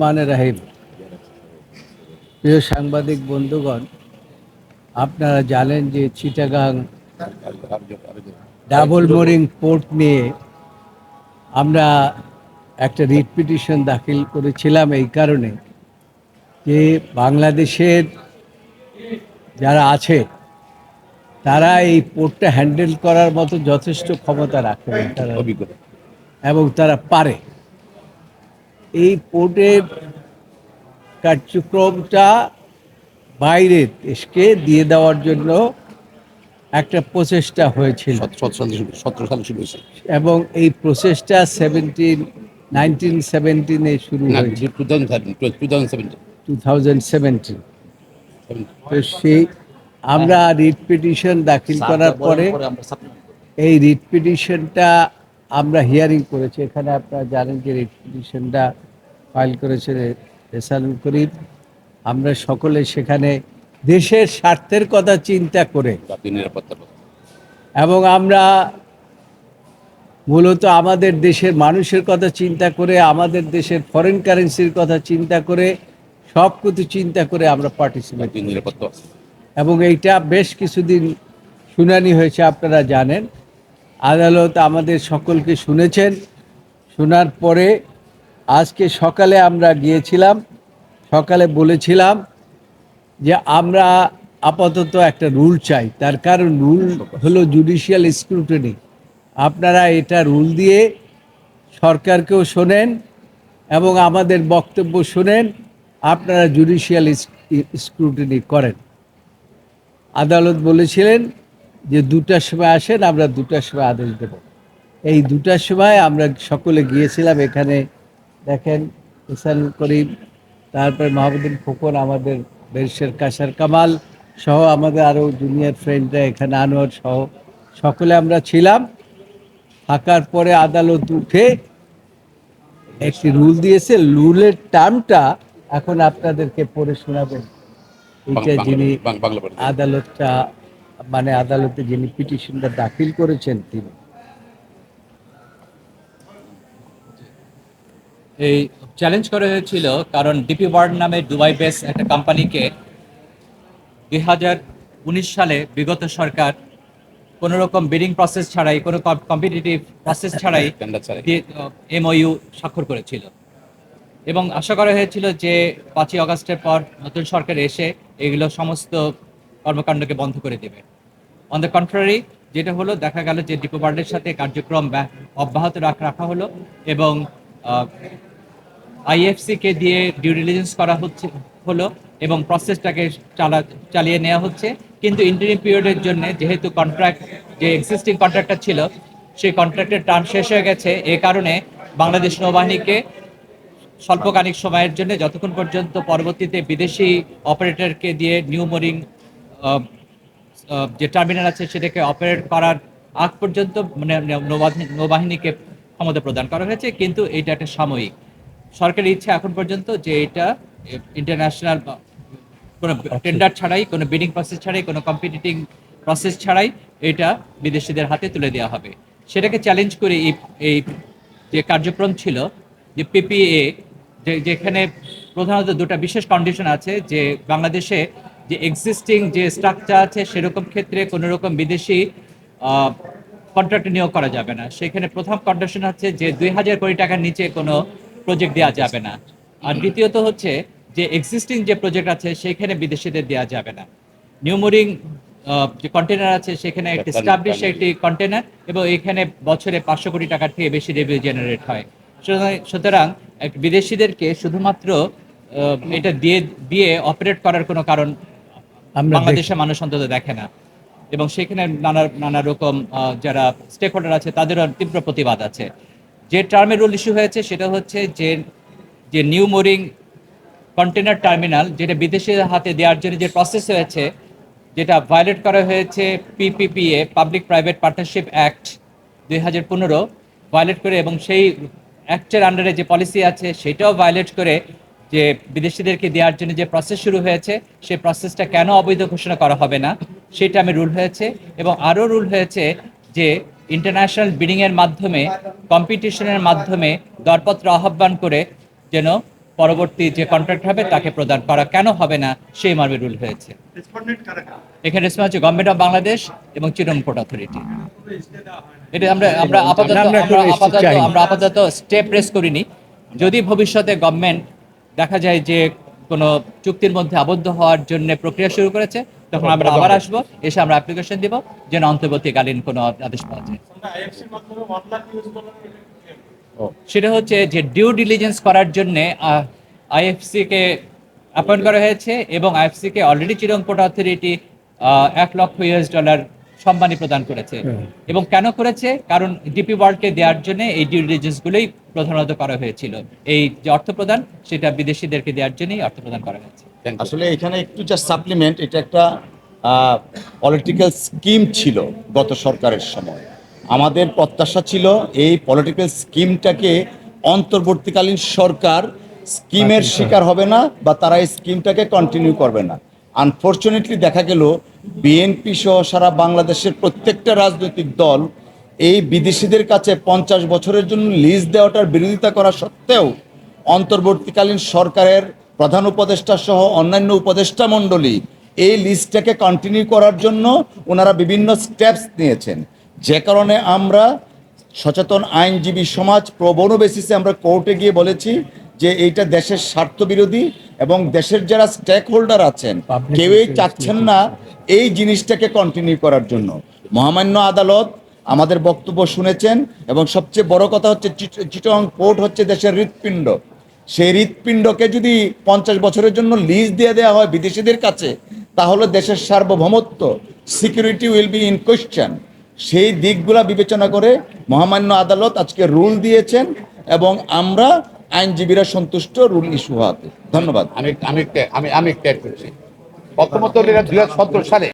মানে রাহিম, প্রিয় সাংবাদিক বন্ধুগণ, আপনারা জানেন যে চিটাগাং ডাবল মোরিং পোর্ট নিয়ে আমরা একটা রিট পিটিশন দাখিল করেছিলাম এই কারণে যে বাংলাদেশের যারা আছে তারা এই পোর্টটা হ্যান্ডেল করার মতো যথেষ্ট ক্ষমতা রাখে এবং তারা পারে। এই পোর্টের কার্যক্রমটা বাইরের দেশকে দিয়ে দেওয়ার জন্য একটা প্রচেষ্টা হয়েছিল 17 সালে শুরু হয়েছে এবং এই প্রচেষ্টা 1917 শুরু হয়েছে, 2017। তো সেই আমরা রিট পিটিশন দাখিল করার পরে এই রিট পিটিশনটা আমরা হিয়ারিং করেছি। এখানে আপনারা জানেন যে রিট পিটিশনটা ফাইল করেছে রেসানুল করিম। আমরা সকলে সেখানে দেশের স্বার্থের কথা চিন্তা করে জাতীয় নিরাপত্তার কথা এবং আমরা মূলত আমাদের দেশের মানুষের কথা চিন্তা করে, আমাদের দেশের ফরেন কারেন্সির কথা চিন্তা করে, সব কিছু চিন্তা করে আমরা পার্টিসিপেট জাতীয় নিরাপত্তা আছে। এবং এইটা বেশ কিছুদিন শুনানি হয়েছে। আপনারা জানেন আদালত আমাদের সকলকে শুনেছেন। শোনার পরে আজকে সকালে আমরা গিয়েছিলাম, সকালে বলেছিলাম যে আমরা আপাতত একটা রুল চাই। তার কারণ রুল হলো জুডিশিয়াল স্ক্রুটিনি। আপনারা এটা রুল দিয়ে সরকারকেও শোনেন এবং আমাদের বক্তব্য শোনেন, আপনারা জুডিশিয়াল স্ক্রুটিনি করেন। আদালত বলেছিলেন যে 2টার সময় আসেন, আমরা 2টার সময় আদেশ দেব। এই 2টার সময় আমরা সকলে গিয়েছিলাম। এখানে দেখেন ইসানুল করিম, তারপরে মাহবুদ্দিন খোকন, আমাদের ব্যারিস্টার কাসার কামাল সহ আমাদের আরও জুনিয়র ফ্রেন্ডরা, এখানে আনোয়ার সহ সকলে আমরা ছিলাম। থাকার পরে আদালত উঠে একটি রুল দিয়েছে। রুলের টার্মটা এখন আপনাদেরকে পড়ে শোনাবেন। এটা যিনি আদালতটা মানে আদালতে যিনি পিটিশনটা দাখিল করেছেন তিনি। এই চ্যালেঞ্জ করা হয়েছিল কারণ ডিপি ওয়ার্ল্ড নামে দুবাই বেস একটা কোম্পানিকে 2019 সালে বিগত সরকার কোনো রকম বিডিং প্রসেস ছাড়াই, কোনো কম্পিটিটিভ প্রসেস ছাড়াই এমওইউ স্বাক্ষর করেছিল এবং আশা করা হয়েছিল যে 5ই আগস্টের পর নতুন সরকার এসে এগুলো সমস্ত কর্মকাণ্ডকে বন্ধ করে দেবে। অন দ্য কন্ট্রারি যেটা হলো, দেখা গেল যে ডিপো ওয়ার্ল্ডের সাথে কার্যক্রম অব্যাহত রাখা হলো এবং আইএফসিকে দিয়ে ডিউ ডিলিজেন্স করা হলো এবং প্রসেসটাকে চালিয়ে নেওয়া হচ্ছে। কিন্তু ইন্টারিম পিরিয়ডের জন্য যেহেতু কন্ট্রাক্ট যে এক্সিস্টিং কন্ট্রাক্টটা ছিল সেই কন্ট্রাক্টের টার্ম শেষ হয়ে গেছে, এ কারণে বাংলাদেশ নৌবাহিনীকে স্বল্পকালিক সময়ের জন্য, যতক্ষণ পর্যন্ত পরবর্তীতে বিদেশি অপারেটরকে দিয়ে নিউ মোরিং যে টার্মিনাল আছে সেটাকে অপারেট করার আগ পর্যন্ত মানে নৌবাহিনীকে ক্ষমতা প্রদান করা হয়েছে। কিন্তু এটা একটা সাময়িক সরকারের ইচ্ছা এখন পর্যন্ত যে এটা ইন্টারন্যাশনাল কোনো টেন্ডার ছাড়াই, কোনো বিডিং প্রসেস ছাড়াই, কোনো কম্পিটিটিং প্রসেস ছাড়াই এটা বিদেশিদের হাতে তুলে দেওয়া হবে। সেটাকে চ্যালেঞ্জ করে এই যে কার্যক্রম ছিল যে পিপিএ, যেখানে প্রধানত 2টা বিশেষ কন্ডিশন আছে যে বাংলাদেশে যে এক্সিস্টিং যে স্ট্রাকচার আছে সেরকম ক্ষেত্রে কোনো রকম বিদেশি কন্ট্রাক্ট নিয়োগ করা যাবে না। সেখানে প্রথম কন্ডিশন হচ্ছে যে 2000 কোটি টাকার নিচে কোনো প্রজেক্ট দেওয়া যাবে না। আর দ্বিতীয়ত হচ্ছে যে এক্সিস্টিং যে প্রজেক্ট আছে সেখানে বিদেশিদের দেওয়া যাবে না। নিউ মোরিং যে কন্টেনার আছে সেখানে একটি স্টাবলিশ একটি কন্টেনার এবং এখানে বছরে 500 কোটি টাকার থেকে বেশি রেভিনিউ জেনারেট হয়। সুতরাং বিদেশিদেরকে শুধুমাত্র এটা দিয়ে অপারেট করার কোনো কারণ বাংলাদেশের মানুষ অন্তত দেখে না এবং সেখানে নানা রকম যারা স্টেক হোল্ডার আছে তাদেরও তীব্র প্রতিবাদ আছে। যে টার্মের রুল ইস্যু হয়েছে সেটা হচ্ছে যে নিউ মোরিং কন্টেনার টার্মিনাল যেটা বিদেশিদের হাতে দেওয়ার জন্য যে প্রসেস হয়েছে, যেটা ভায়োলেট করা হয়েছে PPPA, public private partnership act 2015 violate করে এবং সেই অ্যাক্টের আন্ডারে যে পলিসি আছে সেটাও ভায়োলেট করে যে বিদেশিদেরকে দেওয়ার জন্য যে প্রসেস শুরু হয়েছে সেই প্রসেসটা কেন অবৈধ ঘোষণা করা হবে না সেটা আমি রুল হয়েছে। এবং আরও রুল হয়েছে যে ইন্টারন্যাশনাল বিডিংয়ের মাধ্যমে, কম্পিটিশনের মাধ্যমে দরপত্র আহ্বান করে যেন পরবর্তী যে কন্ট্রাক্ট হবে তাকে প্রদান করা কেন হবে না সেই মর্মে রুল হয়েছে। এখানে রেসপন্স হচ্ছে গভর্নমেন্ট অফ বাংলাদেশ এবং চিটং পোর্ট অথরিটি। এটা আমরা আপাতত স্টেপ প্রেস করিনি। যদি ভবিষ্যতে গভর্নমেন্ট দেখা যায় যে কোনো চুক্তির মধ্যে আবদ্ধ হওয়ার জন্য প্রক্রিয়া শুরু করেছে, তখন আমরা আবার আসবো, এসে আমরা অ্যাপ্লিকেশন দিব যেন অন্তর্বর্তীকালীন কোনো আদেশ পাওয়া যায়। সেটা হচ্ছে যে ডিউ ডিলিজেন্স করার জন্য আইএফসি কে অ্যাপয়েন্ট করা হয়েছে এবং আইএফসি কে অলরেডি চিটং পোর্ট অথরিটি $1 লক্ষ সম্মানী প্রদান করেছে। এবং কেন করেছে? কারণ ডিপি ওয়ার্ল্ডকে দেওয়ার জন্য এই ডিউ ডিলিজেন্সগুলোই প্রধানত করা হয়েছিল। এই যে অর্থ প্রদান, সেটা বিদেশিদেরকে দেওয়ার জন্যই অর্থ প্রদান করা হয়েছে। আসলে এখানে একটু জাস্ট সাপ্লিমেন্ট, এটা একটা পলিটিক্যাল স্কিম ছিল গত সরকারের সময়। আমাদের প্রত্যাশা ছিল এই পলিটিক্যাল স্কিমটাকে অন্তর্বর্তীকালীন সরকার স্কিমের শিকার হবে না বা তারা এই স্কিমটাকে কন্টিনিউ করবে না। আনফর্চুনেটলি দেখা গেল বিএনপি সহ সারা বাংলাদেশের প্রত্যেকটা রাজনৈতিক দল এই বিদেশিদের কাছে 50 বছরের জন্য লিজ দেওয়াটার বিরোধিতা করা সত্ত্বেও অন্তর্বর্তীকালীন সরকারের প্রধান উপদেষ্টা সহ অন্যান্য উপদেষ্টা মণ্ডলী এই লিস্টটাকে কন্টিনিউ করার জন্য ওনারা বিভিন্ন স্টেপস নিয়েছেন, যে কারণে আমরা সচেতন আইনজীবী সমাজ প্রবণ বেসিসে আমরা কোর্টে গিয়ে বলেছি যে এইটা দেশের স্বার্থ বিরোধী এবং দেশের যারা স্টেক হোল্ডার আছেন কেউই চাচ্ছেন না এই জিনিসটাকে কন্টিনিউ করার জন্য। মহামান্য আদালত আমাদের বক্তব্য শুনেছেন এবং সবচেয়ে বড় কথা হচ্ছে চিটং পোর্ট হচ্ছে দেশের হৃৎপিণ্ড। সেই হৃৎপিণ্ডকে যদি 50 বছরের জন্য লিজ দিয়ে দেওয়া হয় বিদেশিদের কাছে, তাহলে দেশের সার্বভৌমত্ব, security will be in question. সেই দিকগুলা বিবেচনা করে মহামান্য আদালত আজকে রুল দিয়েছেন এবং আমরা আইনজীবীরা সন্তুষ্ট রুল ইস্যু হওয়াতে। ধন্যবাদ। আমি একটা অ্যাড করছি। প্রথমত 2017 সালে